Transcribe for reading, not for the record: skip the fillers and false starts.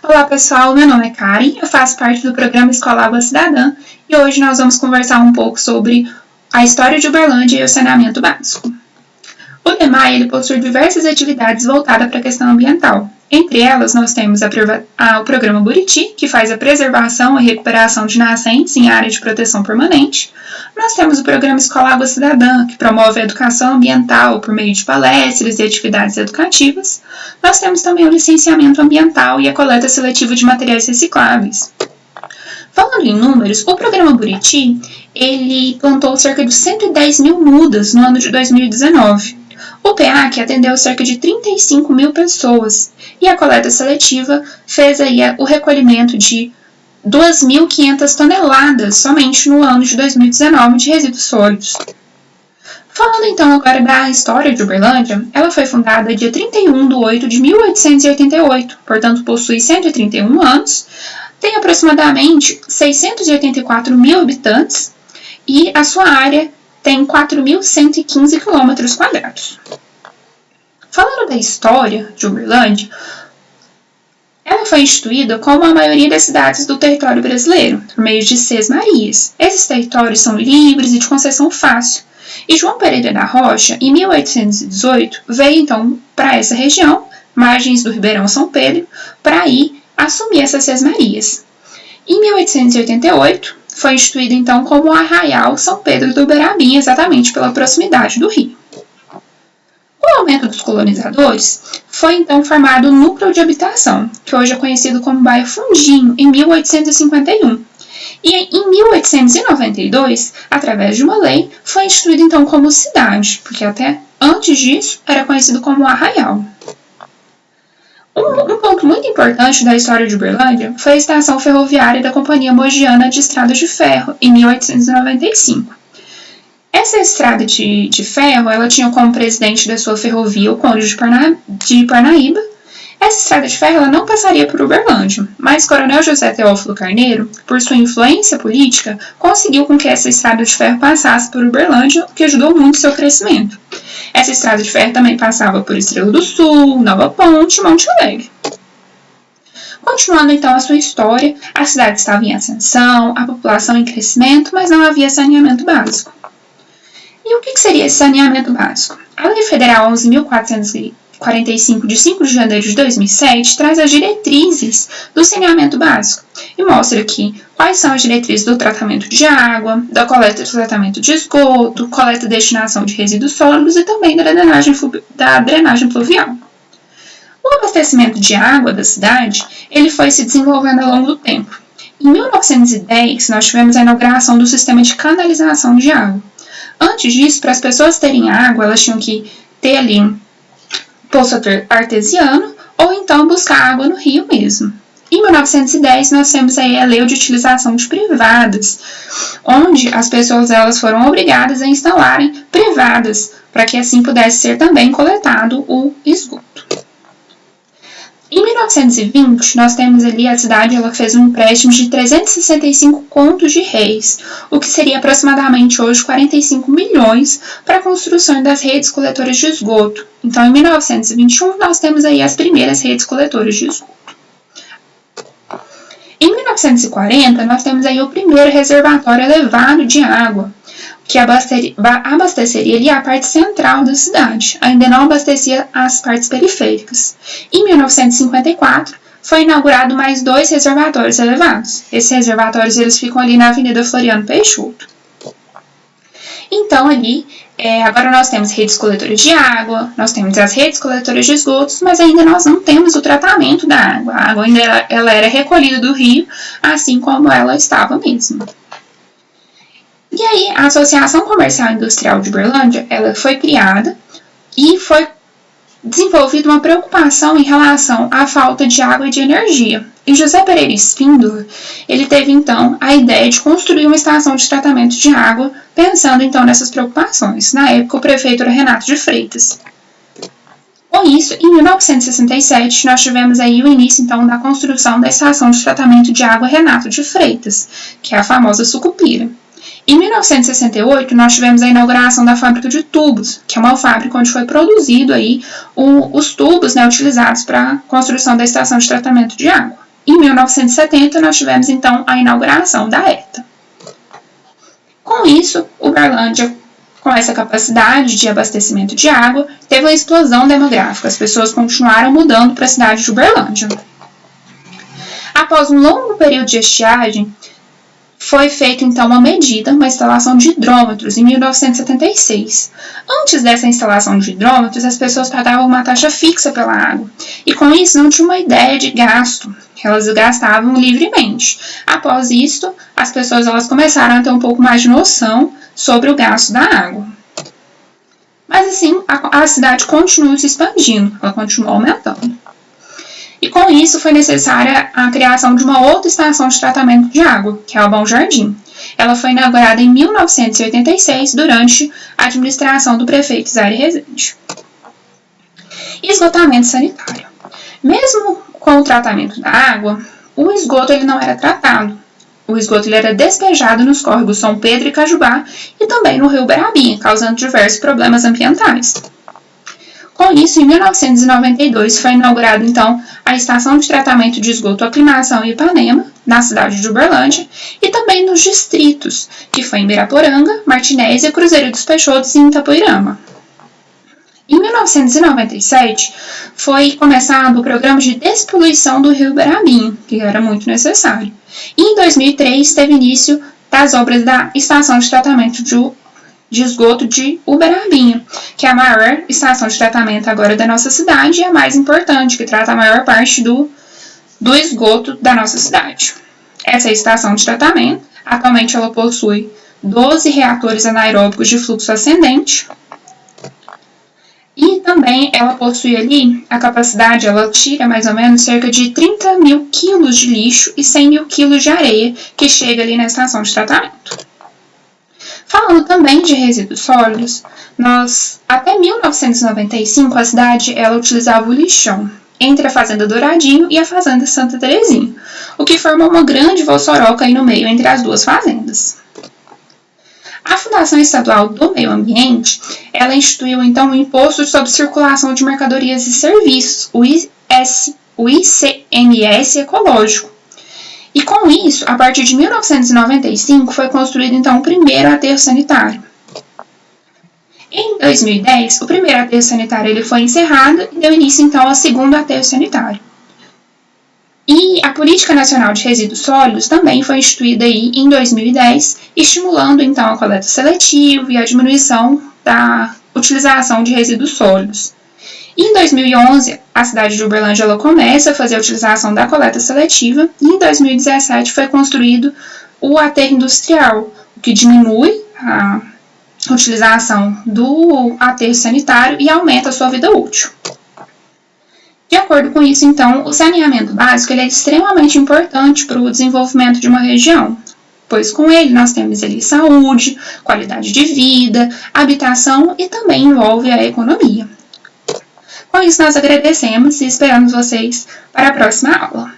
Olá pessoal, meu nome é Karen, eu faço parte do programa Escola Água Cidadã e hoje nós vamos conversar um pouco sobre a história de Uberlândia e o saneamento básico. O DEMAI ele possui diversas atividades voltadas para a questão ambiental. Entre elas, nós temos o programa Buriti, que faz a preservação e recuperação de nascentes em área de proteção permanente. Nós temos o programa Escola Água Cidadã, que promove a educação ambiental por meio de palestras e atividades educativas. Nós temos também o licenciamento ambiental e a coleta seletiva de materiais recicláveis. Falando em números, o programa Buriti ele plantou cerca de 110 mil mudas no ano de 2019. O PEAC atendeu cerca de 35 mil pessoas e a coleta seletiva fez aí o recolhimento de 2.500 toneladas somente no ano de 2019 de resíduos sólidos. Falando então agora da história de Uberlândia, ela foi fundada dia 31 de 8 de 1888, portanto possui 131 anos, tem aproximadamente 684 mil habitantes e a sua área tem 4.115 km². Falando da história de Uberlândia, ela foi instituída como a maioria das cidades do território brasileiro, por meio de sesmarias. Esses territórios são livres e de concessão fácil. E João Pereira da Rocha, em 1818, veio então para essa região, margens do Ribeirão São Pedro, para ir assumir essas sesmarias. Em 1888, foi instituído então como o Arraial São Pedro do Uberabim, exatamente pela proximidade do rio. Com o aumento dos colonizadores, foi então formado o núcleo de habitação, que hoje é conhecido como bairro Fundinho, em 1851. E em 1892, através de uma lei, foi instituído então como cidade, porque até antes disso era conhecido como Arraial. Um ponto muito importante da história de Uberlândia foi a estação ferroviária da Companhia Mogiana de Estradas de Ferro, em 1895. Essa estrada de ferro ela tinha como presidente da sua ferrovia o Conde de Parnaíba. Essa estrada de ferro ela não passaria por Uberlândia, mas Coronel José Teófilo Carneiro, por sua influência política, conseguiu com que essa estrada de ferro passasse por Uberlândia, o que ajudou muito seu crescimento. Essa estrada de ferro também passava por Estrela do Sul, Nova Ponte e Monte Alegre. Continuando então a sua história, a cidade estava em ascensão, a população em crescimento, mas não havia saneamento básico. E o que seria esse saneamento básico? A Lei Federal 11.445, de 5 de janeiro de 2007, traz as diretrizes do saneamento básico e mostra aqui quais são as diretrizes do tratamento de água, da coleta e tratamento de esgoto, coleta e destinação de resíduos sólidos e também da drenagem pluvial. O abastecimento de água da cidade ele foi se desenvolvendo ao longo do tempo. Em 1910, nós tivemos a inauguração do sistema de canalização de água. Antes disso, para as pessoas terem água, elas tinham que ter ali um poço artesiano ou então buscar água no rio mesmo. Em 1910, nós temos aí a lei de utilização de privadas, onde as pessoas elas foram obrigadas a instalarem privadas, para que assim pudesse ser também coletado o esgoto. Em 1920, nós temos ali a cidade, ela fez um empréstimo de 365 contos de réis, o que seria aproximadamente hoje 45 milhões para a construção das redes coletoras de esgoto. Então, em 1921, nós temos aí as primeiras redes coletoras de esgoto. Em 1940, nós temos aí o primeiro reservatório elevado de água, que abasteceria ali a parte central da cidade, ainda não abastecia as partes periféricas. Em 1954, foi inaugurado mais 2 reservatórios elevados. Esses reservatórios eles ficam ali na Avenida Floriano Peixoto. Então, ali, agora nós temos redes coletoras de água, nós temos as redes coletoras de esgotos, mas ainda nós não temos o tratamento da água. A água ainda ela era recolhida do rio, assim como ela estava mesmo. E aí, a Associação Comercial e Industrial de Uberlândia, ela foi criada e foi desenvolvida uma preocupação em relação à falta de água e de energia. E José Pereira Espíndola, ele teve então a ideia de construir uma estação de tratamento de água, pensando então nessas preocupações. Na época, o prefeito era Renato de Freitas. Com isso, em 1967, nós tivemos aí o início então da construção da estação de tratamento de água Renato de Freitas, que é a famosa Sucupira. Em 1968, nós tivemos a inauguração da fábrica de tubos, que é uma fábrica onde foi produzido aí os tubos, né, utilizados para a construção da estação de tratamento de água. Em 1970, nós tivemos, então, a inauguração da ETA. Com isso, Uberlândia, com essa capacidade de abastecimento de água, teve uma explosão demográfica. As pessoas continuaram mudando para a cidade de Uberlândia. Após um longo período de estiagem, foi feita então uma instalação de hidrômetros em 1976. Antes dessa instalação de hidrômetros, as pessoas pagavam uma taxa fixa pela água, e com isso não tinha uma ideia de gasto, elas gastavam livremente. Após isso, as pessoas começaram a ter um pouco mais de noção sobre o gasto da água. Mas assim, a cidade continuou se expandindo, ela continuou aumentando. E com isso foi necessária a criação de uma outra estação de tratamento de água, que é o Bom Jardim. Ela foi inaugurada em 1986, durante a administração do prefeito Zaire Rezende. Esgotamento sanitário. Mesmo com o tratamento da água, o esgoto não era tratado. O esgoto era despejado nos córregos São Pedro e Cajubá e também no rio Uberabinha, causando diversos problemas ambientais. Com isso, em 1992, foi inaugurada, então, a Estação de Tratamento de Esgoto Aclimação e Ipanema, na cidade de Uberlândia, e também nos distritos, que foi em Biraporanga, Martinésia, Cruzeiro dos Peixotos e Itapoirama. Em 1997, foi começado o programa de despoluição do rio Uberabinha, que era muito necessário. E em 2003, teve início das obras da Estação de Tratamento de Esgoto de Uberabinha, que é a maior estação de tratamento agora da nossa cidade e a mais importante, que trata a maior parte do esgoto da nossa cidade. Essa estação de tratamento, atualmente ela possui 12 reatores anaeróbicos de fluxo ascendente e também ela possui ali a capacidade, ela tira mais ou menos cerca de 30 mil quilos de lixo e 100 mil quilos de areia que chega ali na estação de tratamento. Falando também de resíduos sólidos, até 1995, a cidade utilizava o lixão entre a Fazenda Douradinho e a Fazenda Santa Terezinha, o que formou uma grande vossoroca aí no meio entre as duas fazendas. A Fundação Estadual do Meio Ambiente, ela instituiu então o Imposto sobre Circulação de Mercadorias e Serviços, o ICMS ecológico. E com isso, a partir de 1995, foi construído então o primeiro aterro sanitário. Em 2010, o primeiro aterro sanitário ele foi encerrado e deu início então ao segundo aterro sanitário. E a Política Nacional de Resíduos Sólidos também foi instituída aí em 2010, estimulando então a coleta seletiva e a diminuição da utilização de resíduos sólidos. Em 2011, a cidade de Uberlândia começa a fazer a utilização da coleta seletiva e em 2017 foi construído o aterro industrial, o que diminui a utilização do aterro sanitário e aumenta a sua vida útil. De acordo com isso, então, o saneamento básico ele é extremamente importante para o desenvolvimento de uma região, pois com ele nós temos ali saúde, qualidade de vida, habitação e também envolve a economia. Com isso, nós agradecemos e esperamos vocês para a próxima aula.